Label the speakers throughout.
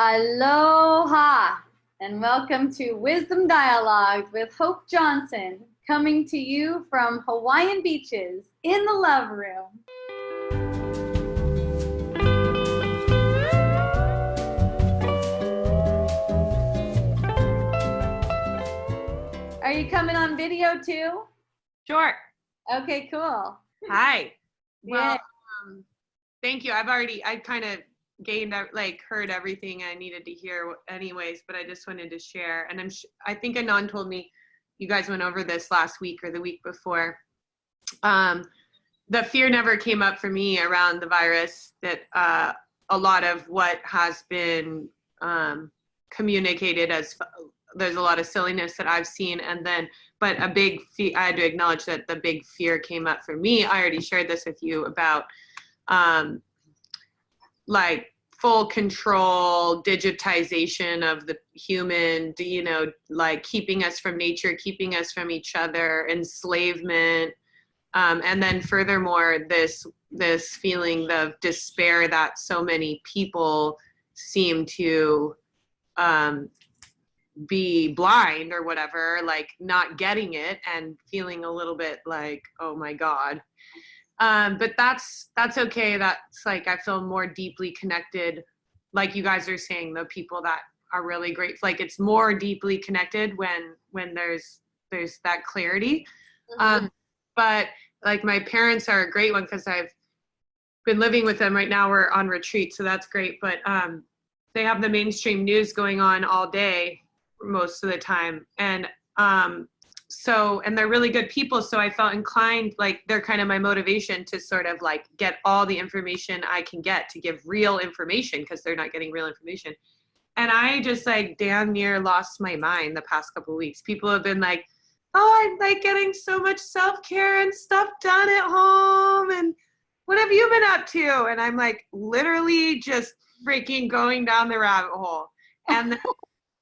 Speaker 1: Aloha and welcome to Wisdom Dialogues with Hope Johnson, coming to you from Hawaiian beaches in the Love Room. Are you coming on video too?
Speaker 2: Sure.
Speaker 1: Okay, cool.
Speaker 2: Hi. Well,
Speaker 1: Yeah.
Speaker 2: thank you. I kind of heard everything I needed to hear anyways, but I just wanted to share. And I think Anon told me you guys went over this last week or the week before. The fear never came up for me around the virus, that a lot of what has been communicated as there's a lot of silliness that I've seen, but a big I had to acknowledge that the big fear came up for me. I already shared this with you about like full control, digitization of the human, like keeping us from nature, keeping us from each other, enslavement, and then furthermore this feeling of despair that so many people seem to be blind or whatever, like not getting it and feeling a little bit like, oh my God. But that's okay. That's like, I feel more deeply connected. Like you guys are saying, the people that are really great, like it's more deeply connected when there's that clarity.
Speaker 1: Mm-hmm.
Speaker 2: But like my parents are a great one because I've been living with them right now. We're on retreat, so that's great. But they have the mainstream news going on all day most of the time, and they're really good people, so I felt inclined, like they're kind of my motivation to sort of like get all the information I can get, to give real information, because they're not getting real information. And I just like damn near lost my mind the past couple of weeks. People have been like, oh, I'm like getting so much self-care and stuff done at home, and what have you been up to? And I'm like literally just freaking going down the rabbit hole. And then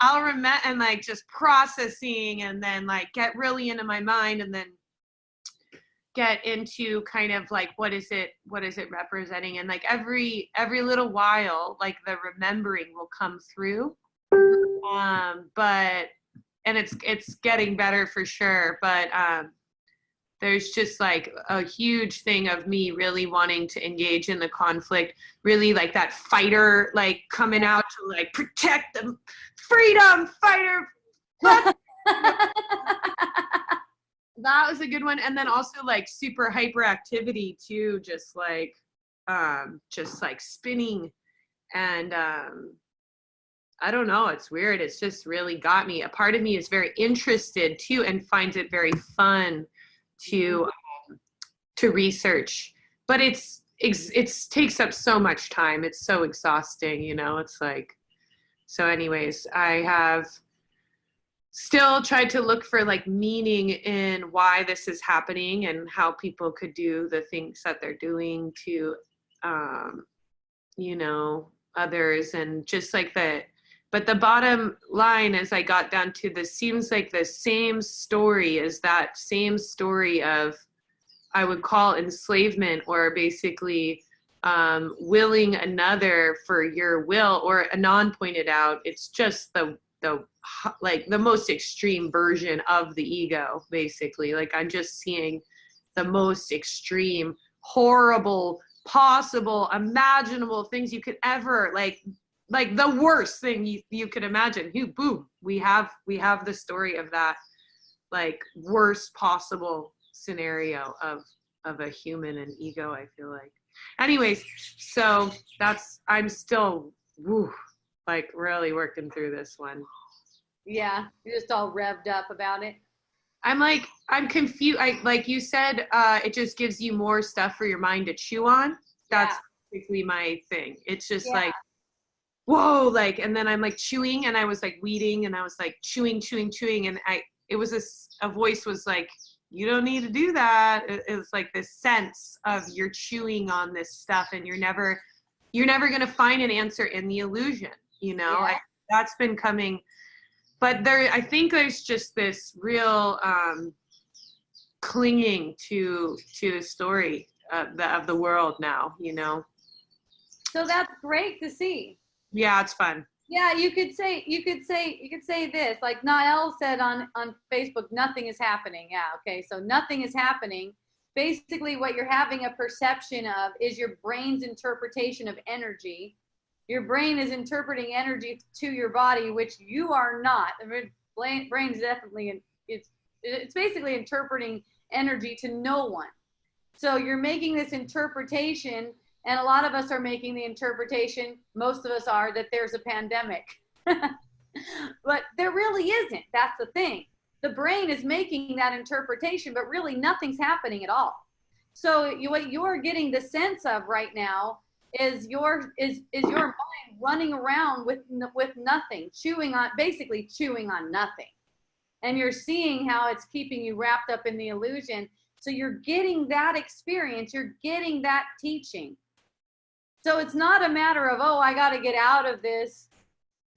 Speaker 2: I'll remember and like just processing, and then like get really into my mind, and then get into kind of like what is it representing, and like every little while like the remembering will come through. But it's getting better for sure, but there's just like a huge thing of me really wanting to engage in the conflict, really like that fighter, like coming out to like protect the freedom fighter. That was a good one. And then also like super hyperactivity too, just like spinning. And I don't know, it's weird. It's just really got me. A part of me is very interested too and finds it very fun to research, but it takes up so much time. It's so exhausting, it's like, so anyways, I have still tried to look for like meaning in why this is happening and how people could do the things that they're doing to others, and just like but the bottom line, as I got down to this, seems like the same story as that same story of, I would call enslavement, or basically willing another for your will, or Anon pointed out, it's just the most extreme version of the ego, basically. Like I'm just seeing the most extreme, horrible, possible, imaginable things you could ever like the worst thing you could imagine. Boom, we have the story of that like worst possible scenario of a human and ego, I feel like. Anyways, so I'm still like really working through this one.
Speaker 1: Yeah, you're just all revved up about it.
Speaker 2: I'm confused. Like you said, it just gives you more stuff for your mind to chew on. That's basically my thing. It's just like, whoa, like, and then I'm like chewing, and I was like weeding, and I was like chewing, and it was a voice was like, you don't need to do that. It was like this sense of you're chewing on this stuff, and you're never going to find an answer in the illusion, that's been coming. But I think there's just this real clinging to the story of the world now,
Speaker 1: So that's great to see.
Speaker 2: Yeah, it's fun.
Speaker 1: Yeah, you could say this. Like Nael said on Facebook, nothing is happening. Yeah, okay. So nothing is happening. Basically, what you're having a perception of is your brain's interpretation of energy. Your brain is interpreting energy to your body, which you are not. The brain's definitely it's basically interpreting energy to no one. So you're making this interpretation, and a lot of us are making the interpretation, most of us are, that there's a pandemic. But there really isn't. That's the thing. The brain is making that interpretation, but really nothing's happening at all. So what you're getting the sense of right now is your mind running around with nothing, basically chewing on nothing. And you're seeing how it's keeping you wrapped up in the illusion. So you're getting that experience, you're getting that teaching. So it's not a matter of, oh, I got to get out of this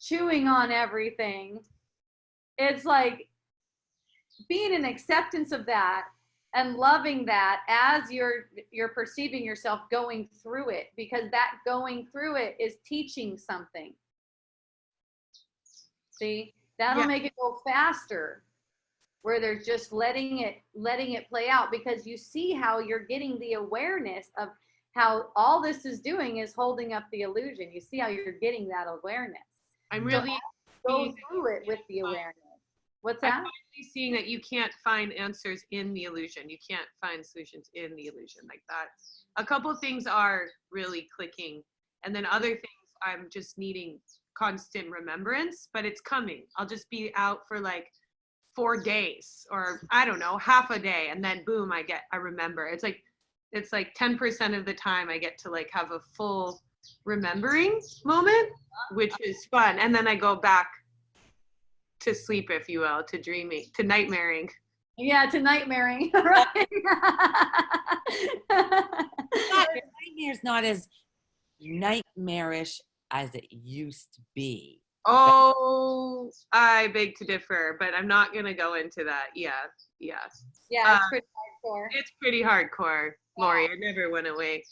Speaker 1: chewing on everything. It's like being in acceptance of that and loving that as you're perceiving yourself going through it, because that going through it is teaching something. See, that'll make it go faster, where they're just letting it play out, because you see how you're getting the awareness of how all this is doing is holding up the illusion. You see how you're getting that awareness.
Speaker 2: I'm really
Speaker 1: go through it with the awareness. What's that?
Speaker 2: I'm finally seeing that you can't find answers in the illusion. You can't find solutions in the illusion like that. A couple things are really clicking, and then other things I'm just needing constant remembrance, but it's coming. I'll just be out for like 4 days, or I don't know, half a day, and then boom, I remember. It's like 10% of the time I get to like have a full remembering moment, which is fun. And then I go back to sleep, if you will, to dreaming, to nightmaring.
Speaker 1: Yeah, to nightmaring. Right.
Speaker 3: Nightmare's not as nightmarish as it used to be.
Speaker 2: Oh, I beg to differ, but I'm not gonna go into that. Yeah.
Speaker 1: Yeah, it's pretty hardcore.
Speaker 2: It's pretty hardcore, Lori. It never went away.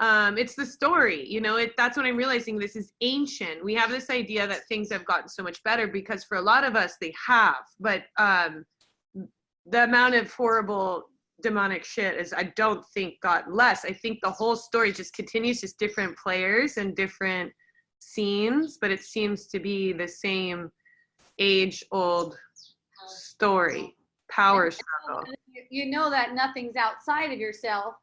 Speaker 2: It's the story, that's what I'm realizing. This is ancient. We have this idea that things have gotten so much better, because for a lot of us they have, but the amount of horrible demonic shit is, I don't think, got less. I think the whole story just continues, just different players and different scenes, but it seems to be the same age-old story, power struggle.
Speaker 1: You know that nothing's outside of yourself.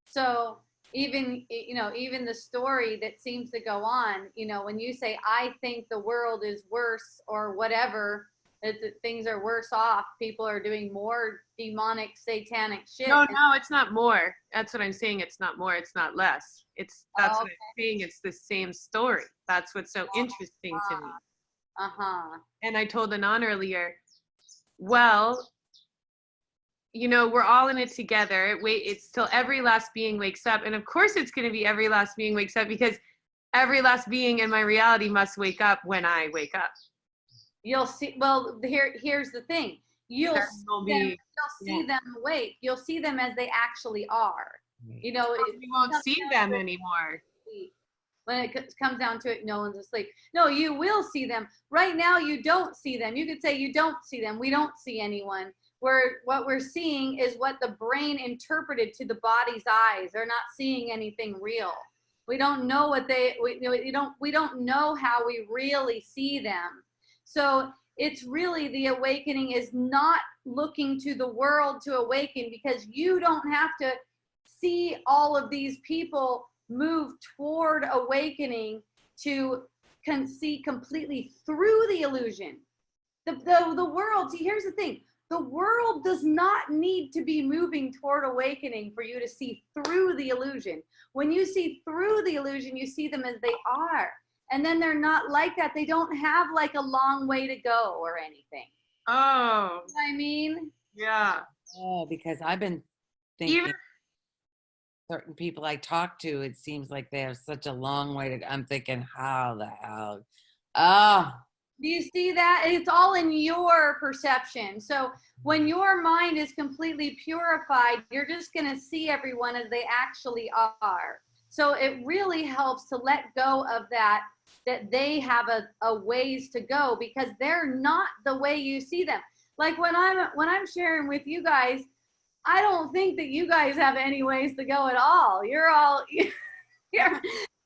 Speaker 1: So even the story that seems to go on, when you say, I think the world is worse or whatever, that things are worse off, people are doing more demonic, satanic shit.
Speaker 2: No, it's not more. That's what I'm saying. It's not more. It's not less. That's what I'm saying. It's the same story. That's what's so interesting to me. And I told Anon earlier, well, we're all in it together. It's till every last being wakes up. And of course it's going to be every last being wakes up, because every last being in my reality must wake up when I wake up.
Speaker 1: You'll see. Well, here's the thing. You'll see them awake. You'll see them as they actually are.
Speaker 2: We won't see them anymore.
Speaker 1: When it comes down to it, no one's asleep. No, you will see them. Right now, you don't see them. You could say you don't see them. We don't see anyone. What we're seeing is what the brain interpreted to the body's eyes. They're not seeing anything real. We don't know we don't know how we really see them. So it's really, the awakening is not looking to the world to awaken, because you don't have to see all of these people move toward awakening to see completely through the illusion. The world, see, here's the thing. The world does not need to be moving toward awakening for you to see through the illusion. When you see through the illusion, you see them as they are. And then they're not like that. They don't have like a long way to go or anything.
Speaker 2: Oh.
Speaker 1: You know what I mean?
Speaker 2: Yeah.
Speaker 3: Oh, because I've been thinking certain people I talk to, it seems like they have such a long way to go. I'm thinking, how the hell? Oh.
Speaker 1: Do you see that? It's all in your perception. So when your mind is completely purified, you're just going to see everyone as they actually are. So it really helps to let go of that that they have a ways to go because they're not the way you see them. Like when I'm sharing with you guys, I don't think that you guys have any ways to go at all. You're all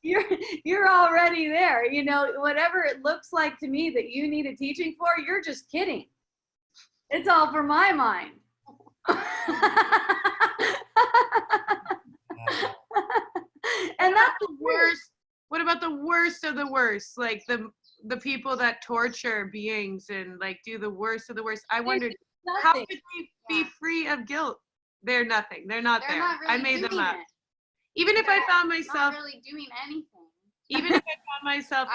Speaker 1: you're already there. You know, whatever it looks like to me that you need a teaching for, you're just kidding. It's all for my mind. And that's the
Speaker 2: worst. What about the worst of the worst? Like the people that torture beings and like do the worst of the worst. I wondered how could they be free of guilt? They're nothing. They're not there.
Speaker 1: Not really
Speaker 2: I made them up.
Speaker 1: it.
Speaker 2: Even if I found myself
Speaker 1: not really doing anything.
Speaker 2: Even if I found myself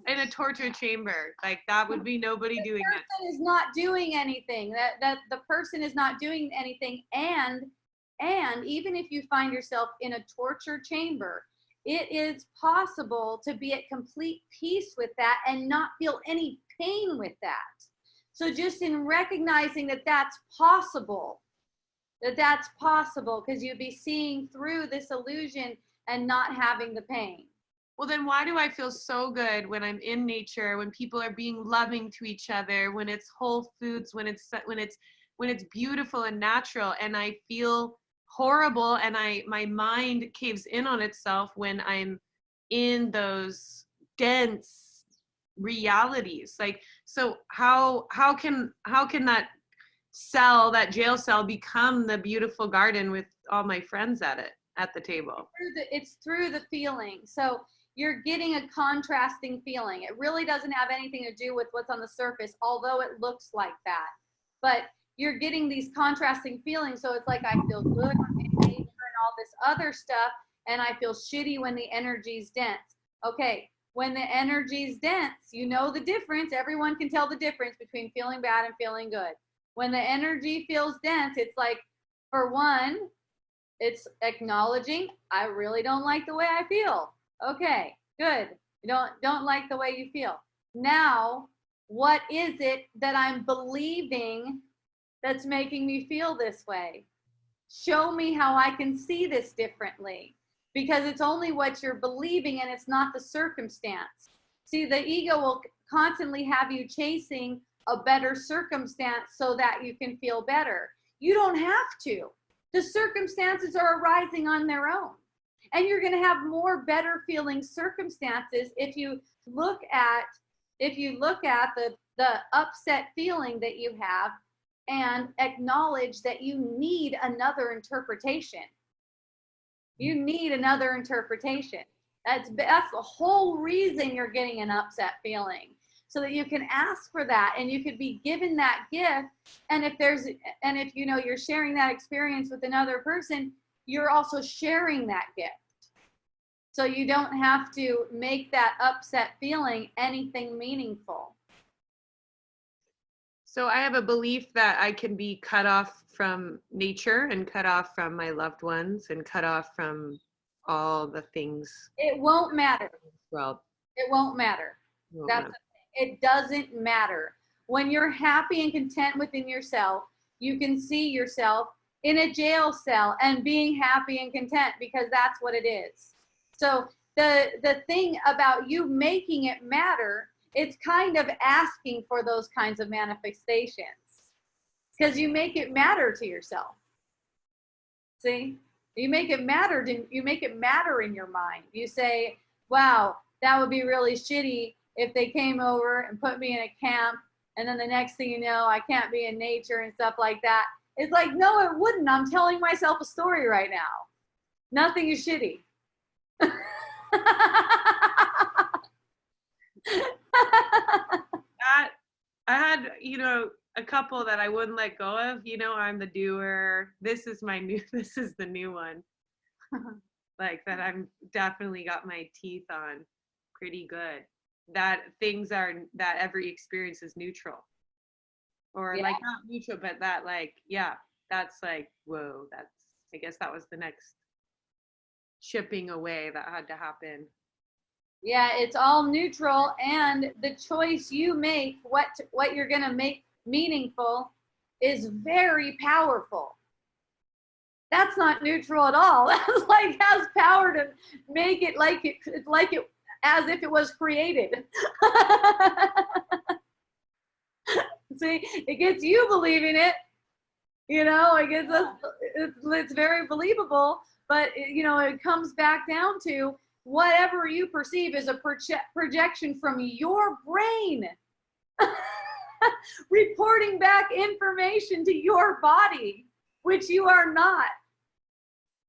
Speaker 2: in a torture chamber, like that would be nobody doing that.
Speaker 1: The person is not doing anything. That the person is not doing anything. And even if you find yourself in a torture chamber, it is possible to be at complete peace with that and not feel any pain with that. So just in recognizing that that's possible, because you'd be seeing through this illusion and not having the pain.
Speaker 2: Well, then why do I feel so good when I'm in nature, when people are being loving to each other, when it's whole foods, when it's beautiful and natural, and I feel horrible and my mind caves in on itself when I'm in those dense realities? Like, so how can that cell, that jail cell, become the beautiful garden with all my friends at the table?
Speaker 1: It's through the feeling. So you're getting a contrasting feeling. It really doesn't have anything to do with what's on the surface, although it looks like that. But you're getting these contrasting feelings. So it's like I feel good in nature and all this other stuff, and I feel shitty when the energy's dense. Okay, when the energy's dense, you know the difference. Everyone can tell the difference between feeling bad and feeling good. When the energy feels dense, it's like, for one, it's acknowledging, I really don't like the way I feel. Okay, good. You don't like the way you feel. Now, what is it that I'm believing that's making me feel this way? Show me how I can see this differently, because it's only what you're believing and it's not the circumstance. See, the ego will constantly have you chasing a better circumstance so that you can feel better. You don't have to. The circumstances are arising on their own. And you're going to have more better feeling circumstances if you look at the upset feeling that you have and acknowledge that you need another interpretation. You need another interpretation. That's the whole reason you're getting an upset feeling, so that you can ask for that and you could be given that gift. And if you know you're sharing that experience with another person, you're also sharing that gift. So you don't have to make that upset feeling anything meaningful.
Speaker 2: So I have a belief that I can be cut off from nature and cut off from my loved ones and cut off from all the things.
Speaker 1: It won't matter.
Speaker 2: Well,
Speaker 1: it won't matter. It doesn't matter. When you're happy and content within yourself, you can see yourself in a jail cell and being happy and content, because that's what it is. So the thing about you making it matter, it's kind of asking for those kinds of manifestations, because you make it matter to yourself. See, you make it matter in your mind. You say, wow, that would be really shitty if they came over and put me in a camp, and then the next thing you know, I can't be in nature and stuff like that. It's like, no, it wouldn't. I'm telling myself a story right now. Nothing is shitty.
Speaker 2: I had, a couple that I wouldn't let go of. I'm the doer. This is the new one. Like that I'm definitely got my teeth on pretty good. That every experience is neutral. Or like not neutral, but that that's like, whoa, I guess that was the next chipping away that had to happen.
Speaker 1: Yeah, it's all neutral, and the choice you make, what you're gonna make meaningful, is very powerful. That's not neutral at all. That's like has power to make it like it as if it was created. See, it gets you believing it. You know, it gets us, it's very believable, but you know, it comes back down to whatever you perceive is a projection from your brain reporting back information to your body, which you are not.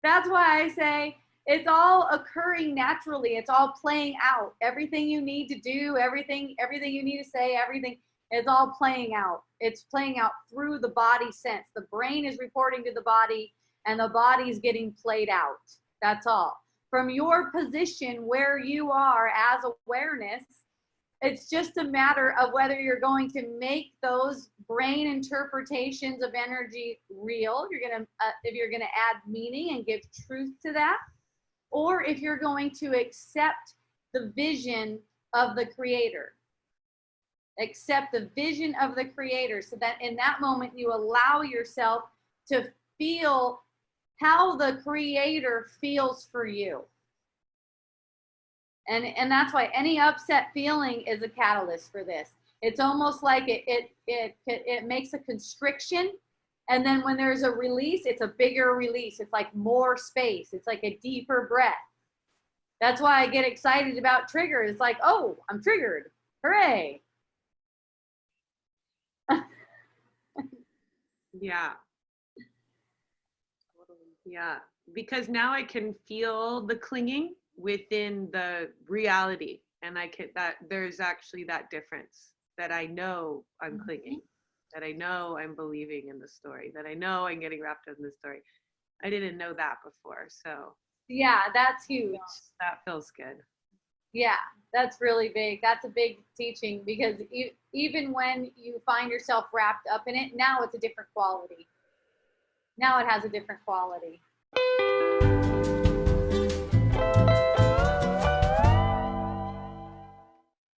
Speaker 1: That's why I say it's all occurring naturally. It's all playing out. Everything you need to do, everything you need to say, everything is all playing out. It's playing out through the body sense. The brain is reporting to the body and the body's getting played out. That's all. From your position where you are as awareness, it's just a matter of whether you're going to make those brain interpretations of energy real. If you're gonna add meaning and give truth to that, or if you're going to accept the vision of the creator. Accept the vision of the creator, so that in that moment you allow yourself to feel how the creator feels for you. And that's why any upset feeling is a catalyst for this. It's almost like it makes a constriction, and then when there's a release, it's a bigger release. It's like more space. It's like a deeper breath. That's why I get excited about triggers. It's like, oh, I'm triggered. Hooray.
Speaker 2: Yeah. Yeah. Because now I can feel the clinging within the reality. And there's actually that difference, that I know I'm clinging, that I know I'm believing in the story, that I know I'm getting wrapped up in the story. I didn't know that before. So
Speaker 1: yeah, that's huge.
Speaker 2: That feels good.
Speaker 1: Yeah, that's really big. That's a big teaching, because even when you find yourself wrapped up in it, now it's a different quality. Now it has a different quality.